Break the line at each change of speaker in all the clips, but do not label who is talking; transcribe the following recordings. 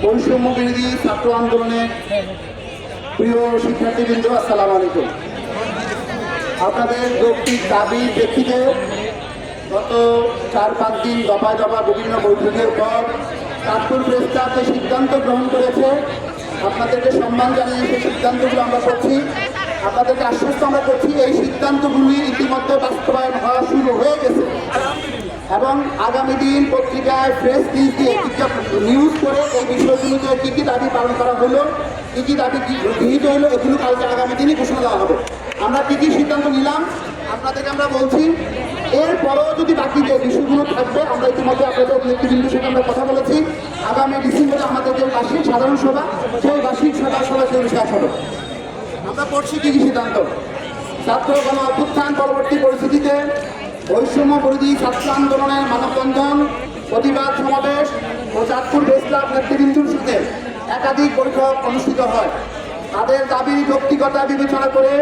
বৈষম্য বিরোধী ছাত্র আন্দোলনের প্রিয় শিক্ষার্থীবৃন্দ, আসসালামু আলাইকুম। আপনাদের যৌক্তিক দাবি প্রেক্ষিতে গত 4-5 দিন দফায় দফা বিভিন্ন বৈঠকের পর চাঁদপুর প্রেস ক্লাব যে সিদ্ধান্ত গ্রহণ করেছে, আপনাদেরকে সম্মান জানিয়ে সেই সিদ্ধান্তগুলো আমরা করছি, আপনাদেরকে আশ্বস্ত আমরা করছি এই সিদ্ধান্তগুলি ইতিমধ্যে বাস্তবায়ন হওয়া শুরু হয়ে গেছে এবং আগামী দিন পত্রিকায় প্রেস নিউজ করে এই বিষয়গুলোতে কী কী দাবি পালন করা হলো, কী কী দাবি গৃহীত হলো, এগুলো কালকে আগামী দিনই ঘোষণা দেওয়া হবে। আমরা কী কী সিদ্ধান্ত নিলাম আপনাদেরকে আমরা বলছি। এরপরেও যদি বাকি যে বিষয়গুলো থাকবে, আমরা ইতিমধ্যে আপনাদের নেতৃবৃন্দের সাথে আমরা কথা বলেছি, আগামী ডিসেম্বরে আমাদের যে বার্ষিক সাধারণ সভা, সেই বার্ষিক সাধারণ সভা সেই বিষয় হবে। আমরা পড়ছি কী কী সিদ্ধান্ত। ছাত্র গণ অভ্যুত্থান পরবর্তী পরিস্থিতিতে বৈষম্য বিরোধী ছাত্র আন্দোলনের মানববন্ধন, প্রতিবাদ সমাবেশ ও চাঁদপুর প্রেস ক্লাব নেতৃবৃন্দুর সাথে একাধিক বৈঠক অনুষ্ঠিত হয়। তাদের দাবির যৌক্তিকতা বিবেচনা করে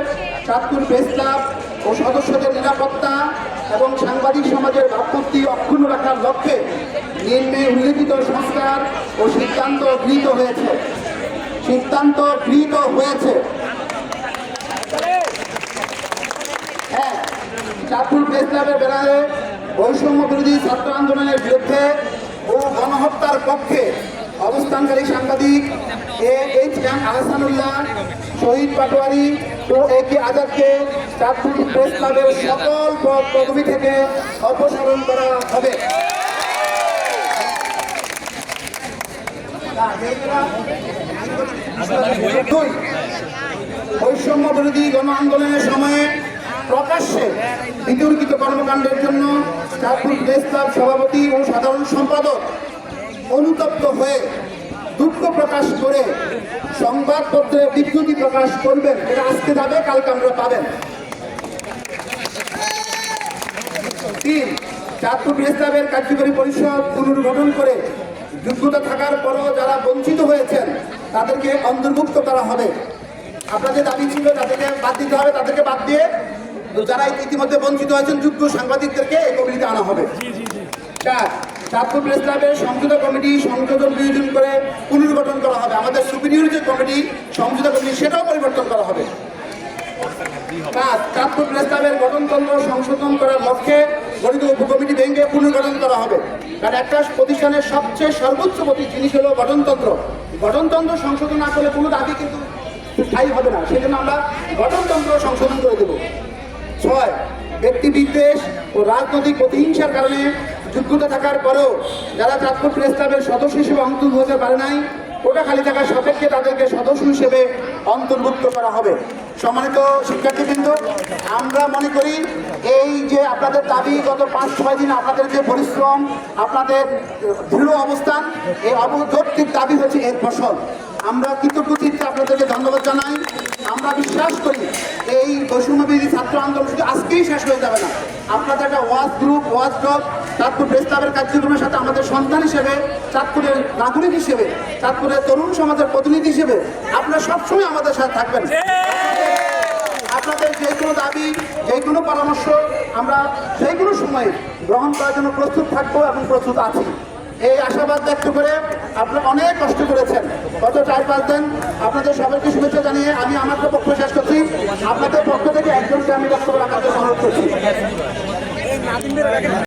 চাঁদপুর প্রেস ক্লাব ও সদস্যদের নিরাপত্তা এবং সাংবাদিক সমাজের ভাবমূর্তি অক্ষুণ্ণ রাখার লক্ষ্যে নিম্নে উল্লেখিত সংস্কার ও সিদ্ধান্ত গৃহীত হয়েছে। হ্যাঁ, চাঁদপুর প্রেস ক্লাবের ব্যানারে বৈষম্য বিরোধী ছাত্র আন্দোলনের বিরুদ্ধে ও গণহত্যার পক্ষে অবস্থানকারী সাংবাদিক AHM আহসানুল্লাহ, শহীদ পাটোয়ারি ও AK আজাদকে চাঁদপুর প্রেস ক্লাবের সকল পদবি থেকে অপসারণ করা হবে। বৈষম্য বিরোধী গণ আন্দোলনের সময়ে প্রকাশ্যে বিতর্কিত কর্মকাণ্ডের জন্য চাঁদপুর প্রেস ক্লাব সভাপতি ও সাধারণ সম্পাদক অনুতপ্ত হয়ে দুঃখ প্রকাশ করে সংবাদপত্রে বিজ্ঞপ্তি প্রকাশ করবেন। এটা আজকে যাবে, কালকে আমরা পাবেন। 3, চাঁদপুর প্রেস ক্লাবের কার্যকরী পরিষদ পুনর্গঠন করে যোগ্যতা থাকার পরও যারা বঞ্চিত হয়েছেন তাদেরকে অন্তর্ভুক্ত করা হবে। আপনাদের দাবি ছিল তাদেরকে বাদ দিতে হবে, তাদেরকে বাদ দিয়ে যারা ইতিমধ্যে বঞ্চিত হয়েছেন যোগ্য সাংবাদিকদেরকে এই কমিটিতে আনা হবে। 4, চাঁদপুর প্রেস ক্লাবের সংসদীয় কমিটি সংশোধন বিয়োজন করে পুনর্গঠন করা হবে। আমাদের সুপিরিয়র যে কমিটি সংসদীয় কমিটি সেটাও পরিবর্তন করা হবে। 5, চাঁদপুর প্রেস ক্লাবের গঠনতন্ত্র সংশোধন করার লক্ষ্যে গঠিত উপকমিটি ভেঙে পুনর্গঠন করা হবে। কারণ একটা প্রতিষ্ঠানের সবচেয়ে সর্বোচ্চ জিনিস হলো গঠনতন্ত্র। গঠনতন্ত্র সংশোধন না করলে কোনো দাবি কিন্তু স্থায়ী হবে না, সেজন্য আমরা গঠনতন্ত্র সংশোধন করে দেব। 6, ব্যক্তি বিদ্বেষ ও রাজনৈতিক প্রতিহিংসার কারণে যোগ্যতা থাকার পরেও যারা চাঁদপুর প্রেস ক্লাবের সদস্য হিসেবে অন্তর্ভুক্ত হতে পারে নাই, ওটা খালি থাকার সাপেক্ষে তাদেরকে সদস্য হিসেবে অন্তর্ভুক্ত করা হবে। সম্মানিত শিক্ষার্থীবৃন্দ, আমরা মনে করি এই যে আপনাদের দাবি, গত 5-6 দিন আপনাদের যে পরিশ্রম, আপনাদের দৃঢ় অবস্থান, এই অযৌক্তিক দাবি হচ্ছে এর ফসল। আমরা কৃতজ্ঞচিত্তে আপনাদেরকে ধন্যবাদ জানাই। আমরা বিশ্বাস করি এই বৈষম্য বিরোধী ছাত্র আন্দোলন শুধু আজকেই শেষ হয়ে যাবে না। আপনাদের একটা ওয়াচ ডগ চাঁদপুর প্রেস ক্লাবের কার্যক্রমের সাথে আমাদের সন্তান হিসেবে, চাঁদপুরের নাগরিক হিসেবে, চাঁদপুরের তরুণ সমাজের প্রতিনিধি হিসেবে আপনারা সবসময় আমাদের সাথে থাকবেন। আপনাদের যে কোনো দাবি, যে কোনো পরামর্শ আমরা যে কোনো সময় গ্রহণ করার জন্য প্রস্তুত থাকবো এবং প্রস্তুত আছি। এই আশাবাদ ব্যক্ত করে আপনারা অনেক কষ্ট করেছেন গত 4-5 দিন। আপনাদের সবাইকে শুভেচ্ছা জানিয়ে আমি আমার পক্ষ শেষ করছি। আপনাদের পক্ষ থেকে একজনকে আমি বক্তব্য রাখার জন্য অনুরোধ করছি।